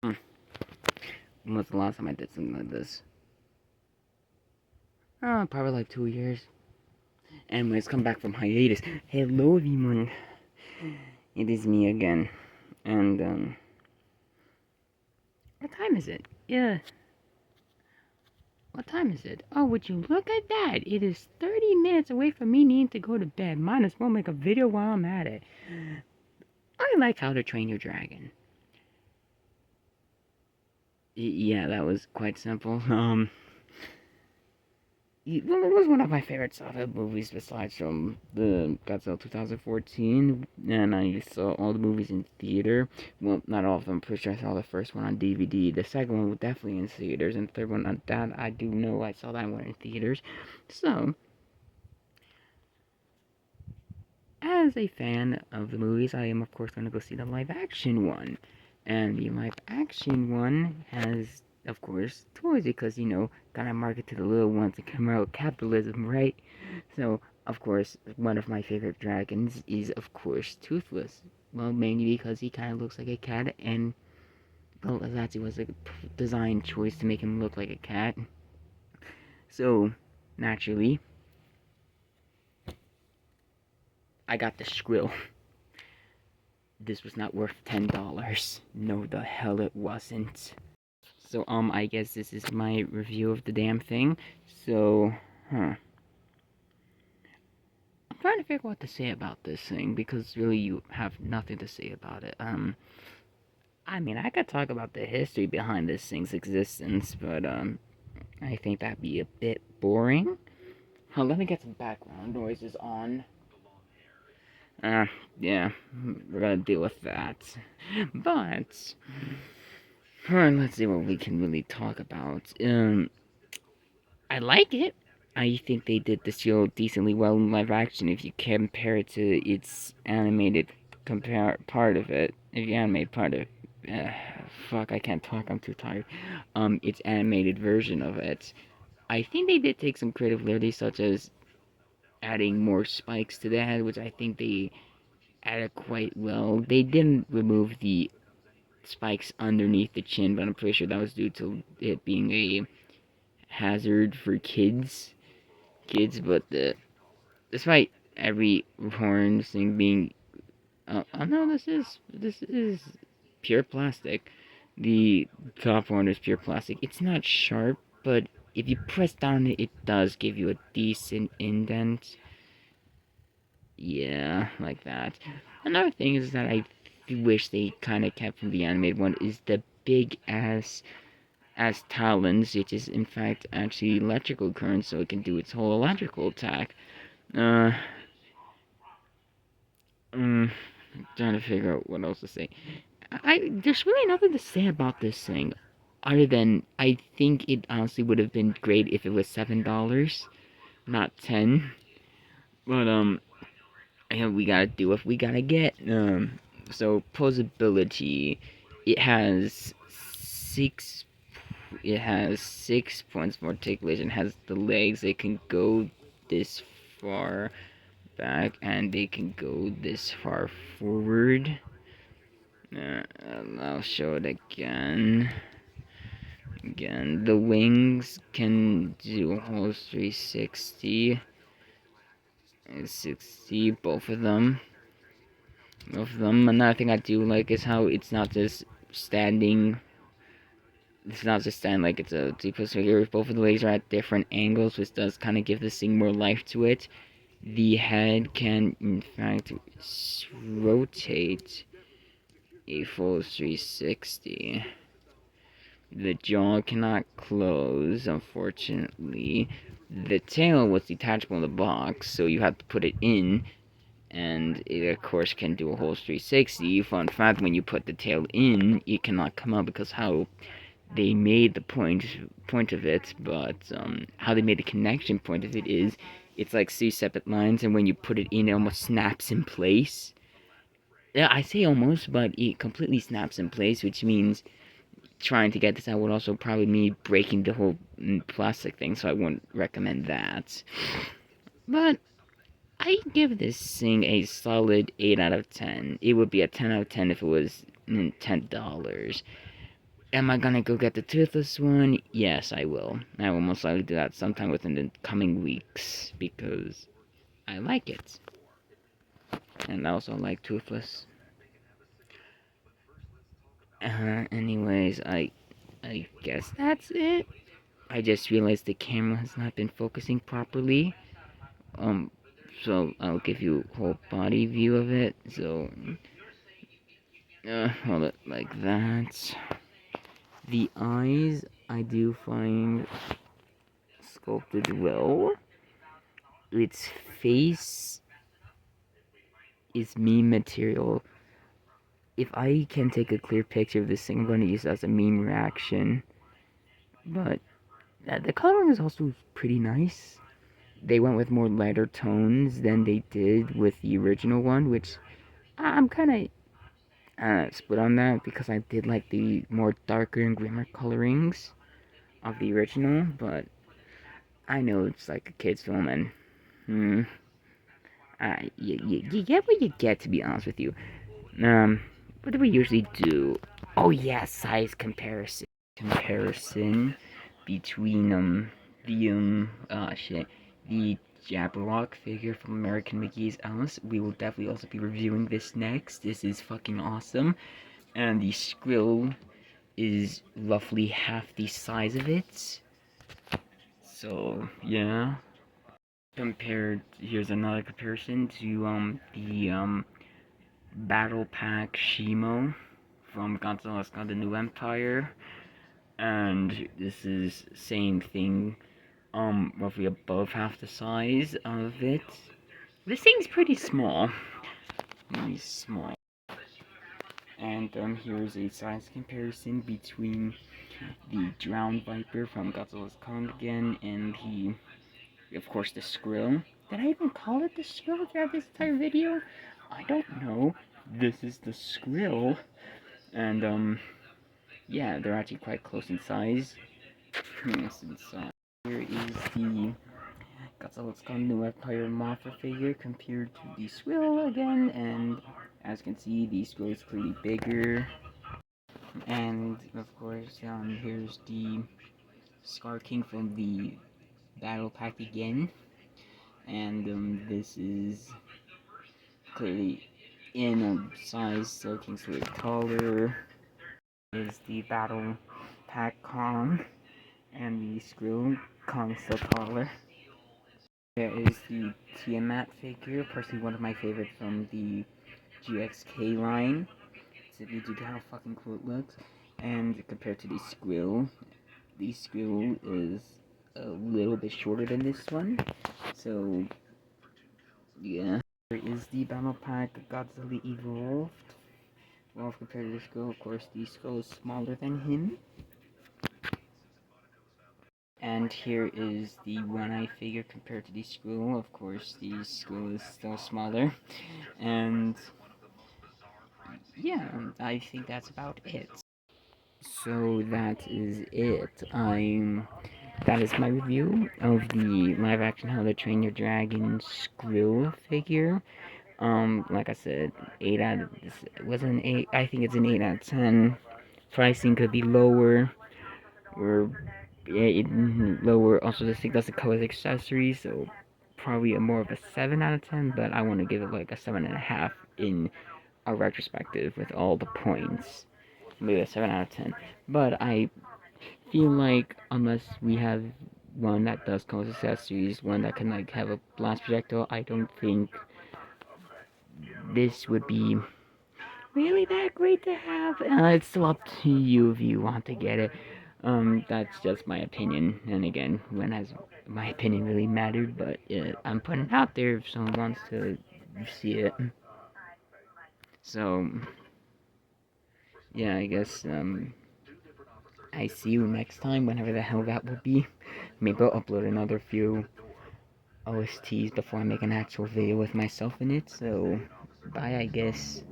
Hmm. When was the last time I did something like this? Oh, probably like 2 years. Anyways, come back from hiatus. Hello, everyone. It is me again. And, what time is it? Yeah. What time is it? Oh, would you look at that? It is 30 minutes away from me needing to go to bed. Might as well make a video while I'm at it. I like How to Train Your Dragon. Yeah, that was quite simple. Well, it was one of my favorite saga movies besides from the Godzilla 2014, and I saw all the movies in theater. Well, not all of them. I'm pretty sure I saw the first one on DVD. The second one was definitely in theaters, and the third one, that I do know I saw that one in theaters. So, as a fan of the movies, I am of course going to go see the live action one. And the live action one has, of course, toys because, gotta market to the little ones and promote capitalism, right? So, of course, one of my favorite dragons is, of course, Toothless. Well, mainly because he kind of looks like a cat, and, well, that actually was a design choice to make him look like a cat. So, naturally, I got the Skrill. This was not worth $10. No, the hell it wasn't. So, I guess this is my review of the damn thing. So, I'm trying to figure out what to say about this thing, because really you have nothing to say about it. I mean, I could talk about the history behind this thing's existence, but, I think that'd be a bit boring. Let me get some background noises on. Uh, yeah, we're gonna deal with that. But, let's see what we can really talk about. I like it. I think they did the show decently well in live action if you compare it to its animated part of it. If you animate part of fuck, I can't talk, I'm too tired. Its animated version of it. I think they did take some creative liberties, such as adding more spikes to the head, which I think they added quite well. They didn't remove the spikes underneath the chin, but I'm pretty sure that was due to it being a hazard for kids, but despite every horn thing being, oh no, this is pure plastic. The top horn is pure plastic. It's not sharp, but if you press down it, it does give you a decent indent. Yeah, like that. Another thing is that I wish they kind of kept from the animated one is the big ass as talons, which is in fact actually electrical current, so it can do its whole electrical attack. Uh, trying to figure out what else to say. There's really nothing to say about this thing, other than I think it honestly would have been great if it was $7, not 10. But we gotta do what we gotta get. So posability, it has six. It has 6 points of articulation. It has the legs. They can go this far back, and they can go this far forward. I'll show it again. Again, the wings can do a whole 360. 60, both of them. Both of them. Another thing I do like is how it's not just standing. It's not just standing like it's a two-plus figure. Both of the legs are at different angles, which does kind of give this thing more life to it. The head can, in fact, rotate a full 360. The jaw cannot close, unfortunately. The tail was detachable in the box, so you have to put it in, and it of course can do a whole 360. Fun fact, when you put the tail in, it cannot come out because how they made the point of it, but how they made the connection point of it is, it's like 3 separate lines, and when you put it in, it almost snaps in place. Yeah, I say almost, but it completely snaps in place, which means trying to get this out would also probably mean breaking the whole plastic thing, so I wouldn't recommend that. But I give this thing a solid 8 out of 10. It would be a 10 out of 10 if it was $10. Am I gonna go get the toothless one? Yes, I will. I will most likely do that sometime within the coming weeks because I like it. And I also like toothless. Anyways, I guess that's it. I just realized the camera has not been focusing properly. Um, so I'll give you a whole body view of it. So, hold it like that. The eyes I do find sculpted well. Its face is meme material. If I can take a clear picture of this thing, I'm going to use it as a meme reaction. But the coloring is also pretty nice. They went with more lighter tones than they did with the original one, which I'm kind of split on that because I did like the more darker and grimmer colorings of the original, but I know it's like a kid's film and you get what you get, to be honest with you. What do we usually do? Oh yeah, size comparison. Comparison between the Jabberwock figure from American McGee's Alice. We will definitely also be reviewing this next. This is fucking awesome. And the Skrill is roughly half the size of it. So yeah. Here's another comparison to the Battle Pack Shimo from Godzilla's God the New Empire. And this is same thing, roughly above half the size of it. This thing's pretty small. Really small. And here's a size comparison between the Drowned Viper from Godzilla's Kong again and of course, the Skrill. Did I even call it the Skrill throughout this entire video? I don't know. This is the Skrill. And, yeah, they're actually quite close in size. Here is the Godzilla's Kong New Empire Mothra figure compared to the Skrill again, and as you can see, the Skrill is clearly bigger. And, of course, here's the Scar King from the Battle Pack again. And this is clearly in a size, so King's a little taller. Is the Battle Pack Kong, and the Skrill Kong still taller. There is the Tiamat figure, personally one of my favorites from the GXK line, simply due to how fucking cool it looks. And compared to the Skrill is a little bit shorter than this one, so yeah. Here is the Battle Pack Godzilla Evolved. Well, compared to the Skrill, of course, the Skrill is smaller than him. And here is the One-Eye figure compared to the Skrill. Of course, the Skrill is still smaller. And yeah, I think that's about it. So that is it. That is my review of the live-action How to Train Your Dragon Skrill figure. Like I said, 8 out of this was an 8. I think it's an 8 out of 10. Pricing could be lower, or yeah, lower. Also, this thing doesn't come with accessories, so probably more of a 7 out of 10. But I want to give it like a 7.5 in a retrospective with all the points. Maybe a 7 out of 10. But I feel like unless we have one that does come with accessories, one that can like have a blast projectile, I don't think this would be really that great to have. It's still up to you if you want to get it. That's just my opinion. And again, when has my opinion really mattered? But I'm putting it out there if someone wants to see it. So yeah, I guess I see you next time, whenever the hell that will be. Maybe I'll upload another few OSTs before I make an actual video with myself in it. So bye, I guess.